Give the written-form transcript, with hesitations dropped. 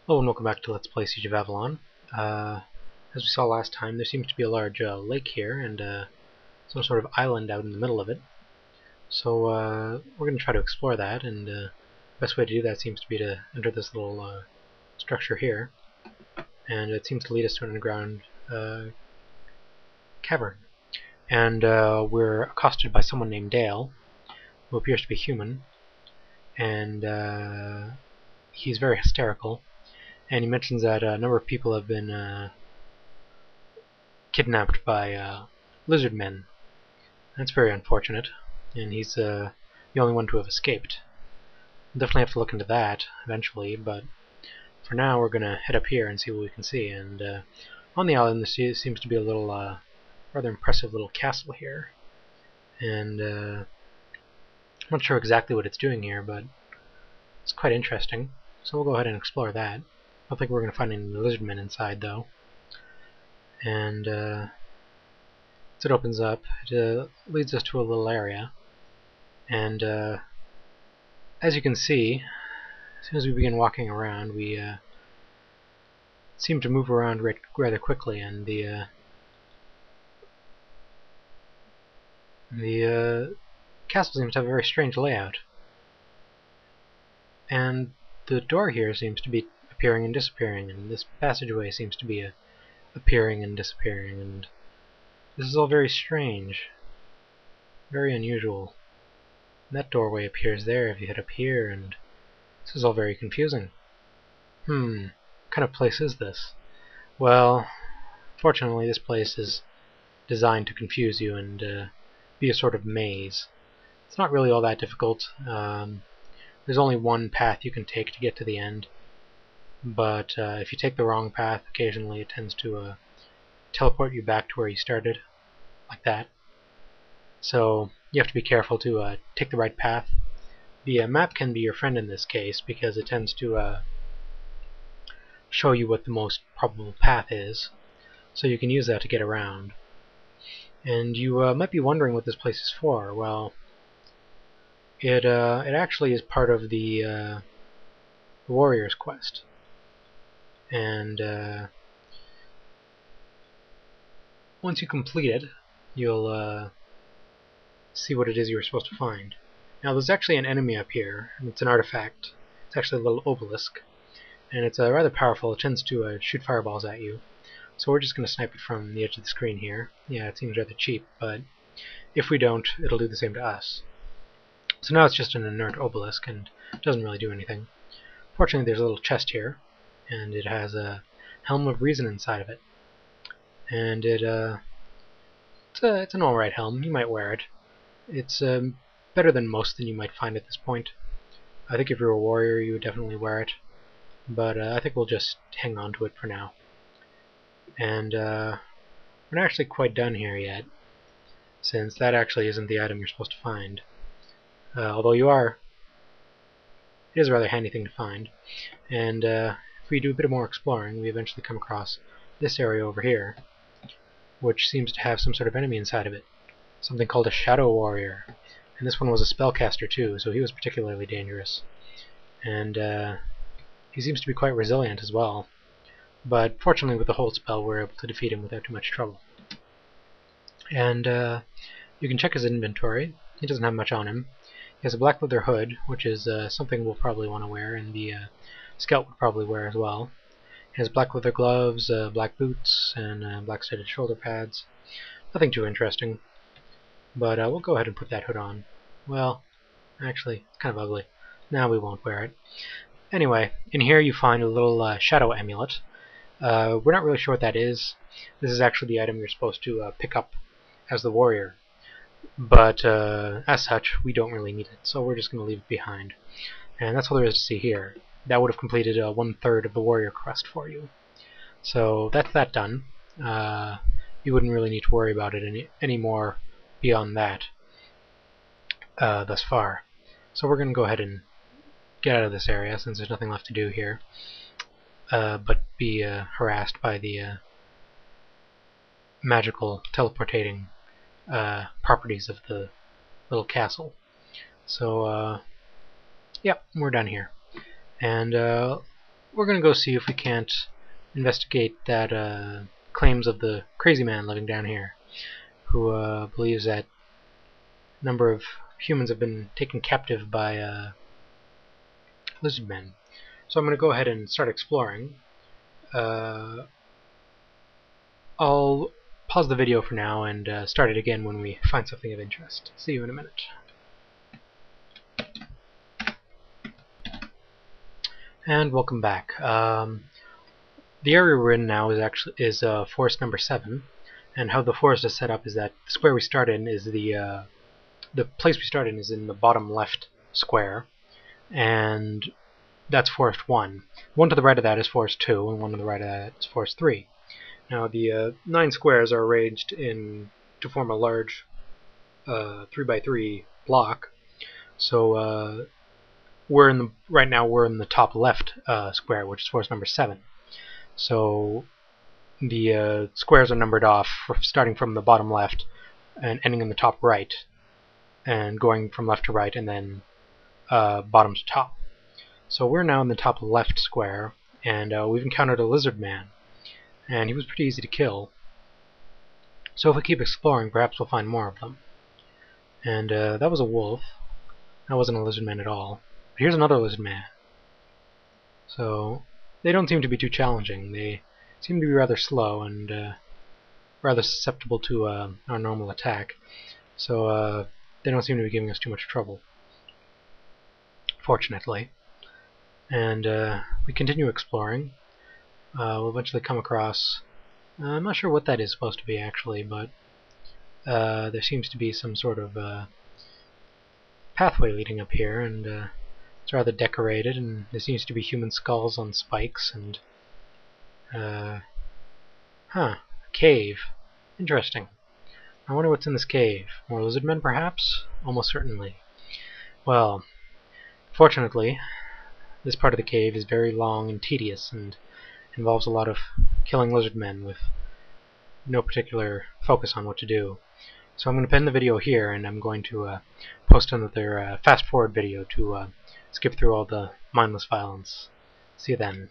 Hello and welcome back to Let's Play Siege of Avalon. As we saw last time, there seems to be a large lake here and some sort of island out in the middle of it. So we're going to try to explore that, and the best way to do that seems to be to enter this little structure here. And it seems to lead us to an underground cavern. And we're accosted by someone named Dale, who appears to be human. And he's very hysterical. And he mentions that a number of people have been kidnapped by lizard men. That's very unfortunate, and he's the only one to have escaped. We'll definitely have to look into that eventually, but for now we're going to head up here and see what we can see. And on the island there seems to be a little, rather impressive little castle here. And I'm not sure exactly what it's doing here, but it's quite interesting. So we'll go ahead and explore that. I don't think we're going to find any lizard men inside, though. And as it opens up, it leads us to a little area. And as you can see, as soon as we begin walking around, we seem to move around rather quickly, and the castle seems to have a very strange layout. And the door here seems to be appearing and disappearing, and this passageway seems to be appearing and disappearing, and this is all very strange, very unusual. And that doorway appears there if you head up here, and this is all very confusing. What kind of place is this? Well, fortunately this place is designed to confuse you and be a sort of maze. It's not really all that difficult. There's only one path you can take to get to the end, but if you take the wrong path, occasionally it tends to teleport you back to where you started, like that. So you have to be careful to take the right path. The map can be your friend in this case, because it tends to show you what the most probable path is, so you can use that to get around. And you might be wondering what this place is for. Well, it actually is part of the warrior's quest. And once you complete it, you'll see what it is you were supposed to find. Now there's actually an enemy up here, and it's an artifact. It's actually a little obelisk, and it's rather powerful. It tends to shoot fireballs at you. So we're just going to snipe it from the edge of the screen here. Yeah, it seems rather cheap, but if we don't, it'll do the same to us. So now it's just an inert obelisk, and it doesn't really do anything. Fortunately, there's a little chest here, and it has a Helm of Reason inside of it. And it's an alright helm. You might wear it. It's better than most that you might find at this point. I think if you're a warrior, you would definitely wear it. But I think we'll just hang on to it for now. And we're not actually quite done here yet, since that actually isn't the item you're supposed to find. Although you are. It is a rather handy thing to find. And if we do a bit more exploring, we eventually come across this area over here, which seems to have some sort of enemy inside of it. Something called a Shadow Warrior. And this one was a spellcaster too, so he was particularly dangerous. And he seems to be quite resilient as well. But fortunately with the hold spell we're able to defeat him without too much trouble. And you can check his inventory. He doesn't have much on him. He has a black leather hood, which is something we'll probably want to wear, and the scout would probably wear as well. He has black leather gloves, black boots, and black studded shoulder pads. Nothing too interesting. But we'll go ahead and put that hood on. Well, actually, it's kind of ugly. Now we won't wear it. Anyway, in here you find a little shadow amulet. We're not really sure what that is. This is actually the item you're supposed to pick up as the warrior. But as such, we don't really need it, so we're just going to leave it behind. And that's all there is to see here. That would have completed 1/3 of the warrior quest for you. So that's that done. You wouldn't really need to worry about it any more beyond that thus far. So we're going to go ahead and get out of this area, since there's nothing left to do here, but be harassed by the magical teleportating properties of the little castle. So yeah, we're done here. And we're going to go see if we can't investigate that claims of the crazy man living down here, who believes that a number of humans have been taken captive by lizard men. So I'm going to go ahead and start exploring. I'll pause the video for now and start it again when we find something of interest. See you in a minute. And welcome back. The area we're in now is forest number 7, and how the forest is set up is that the square we start in is the place we start in is in the bottom left square, and that's forest 1. One to the right of that is forest 2, and one to the right of that is forest 3. Now the 9 squares are arranged to form a large 3x3 block. So right now we're in the top left square, which is forest number 7. So the squares are numbered off starting from the bottom left and ending in the top right, and going from left to right and then bottom to top. So we're now in the top left square, and we've encountered a lizard man, and he was pretty easy to kill. So if we keep exploring, perhaps we'll find more of them. And that was a wolf. That wasn't a lizard man at all. But here's another lizard man. So they don't seem to be too challenging. They seem to be rather slow and rather susceptible to our normal attack. So they don't seem to be giving us too much trouble, fortunately. And we continue exploring. We'll eventually come across... I'm not sure what that is supposed to be actually, but there seems to be some sort of pathway leading up here, and it's rather decorated, and there seems to be human skulls on spikes, and a cave. Interesting. I wonder what's in this cave. More lizard men, perhaps? Almost certainly. Well, fortunately, this part of the cave is very long and tedious, and involves a lot of killing lizard men with no particular focus on what to do. So I'm going to end the video here, and I'm going to post another fast forward video to skip through all the mindless violence. See you then.